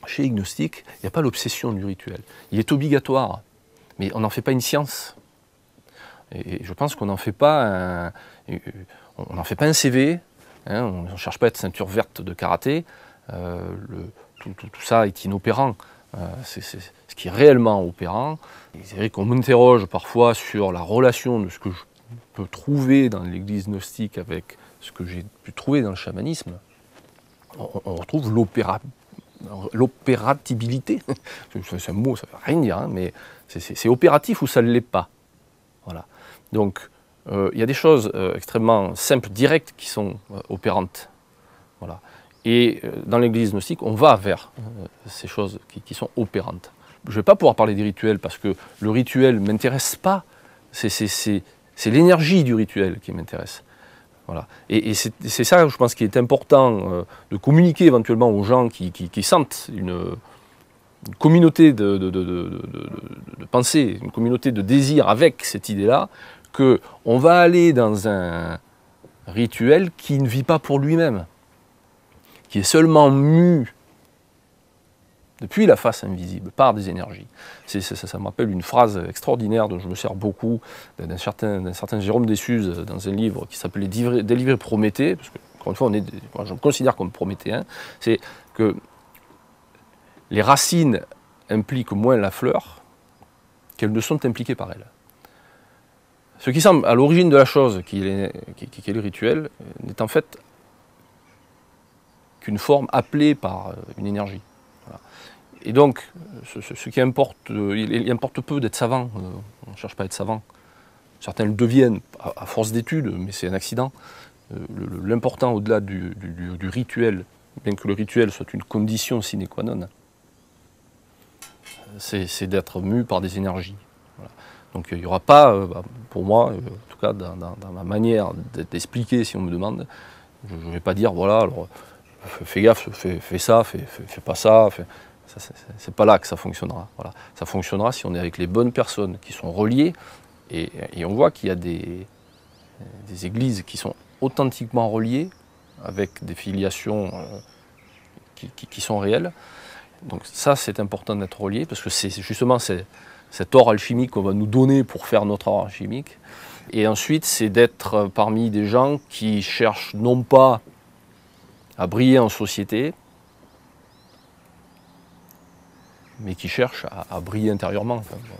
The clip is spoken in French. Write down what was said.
chez les gnostiques, il n'y a pas l'obsession du rituel. Il est obligatoire, mais on n'en fait pas une science. Et je pense qu'on n'en fait pas un CV, hein, on ne cherche pas à être ceinture verte de karaté. Tout ça est inopérant. C'est ce qui est réellement opérant. C'est vrai qu'on m'interroge parfois sur la relation de ce que je peux trouver dans l'église gnostique avec ce que j'ai pu trouver dans le chamanisme. On retrouve l'opératibilité. C'est un mot, ça ne veut rien dire, hein, mais c'est opératif ou ça ne l'est pas. Voilà. Donc, il y a des choses extrêmement simples, directes, qui sont opérantes. Voilà. Et dans l'église gnostique, on va vers ces choses qui sont opérantes. Je ne vais pas pouvoir parler des rituels parce que le rituel ne m'intéresse pas. C'est l'énergie du rituel qui m'intéresse. Voilà. Et c'est ça, je pense, qui est important de communiquer éventuellement aux gens qui sentent une communauté de pensée, une communauté de désir avec cette idée-là, qu'on va aller dans un rituel qui ne vit pas pour lui-même, qui est seulement mu depuis la face invisible, par des énergies. Ça me rappelle une phrase extraordinaire dont je me sers beaucoup, d'un certain Jérôme Dessuse, dans un livre qui s'appelait « Délivrer Prométhée », parce que, encore une fois, moi, je me considère comme prométhéen, c'est que les racines impliquent moins la fleur qu'elles ne sont impliquées par elle. Ce qui semble à l'origine de la chose, qui est le rituel, n'est en fait qu'une forme appelée par une énergie. Voilà. Et donc, ce qui importe, il importe peu d'être savant. On ne cherche pas à être savant. Certains le deviennent à force d'études, mais c'est un accident. L'important au-delà du rituel, bien que le rituel soit une condition sine qua non, c'est d'être mu par des énergies. Voilà. Donc il n'y aura pas, pour moi, en tout cas dans ma manière d'expliquer, si on me demande, je ne vais pas dire, voilà, alors, fais gaffe, fais ça, fais pas ça. C'est pas là que ça fonctionnera. Voilà. Ça fonctionnera si on est avec les bonnes personnes qui sont reliées, et on voit qu'il y a des églises qui sont authentiquement reliées, avec des filiations qui sont réelles. Donc ça, c'est important d'être relié, parce que c'est justement cet or alchimique qu'on va nous donner pour faire notre or alchimique. Et ensuite, c'est d'être parmi des gens qui cherchent non pas à briller en société, mais qui cherchent à briller intérieurement. Enfin, bon.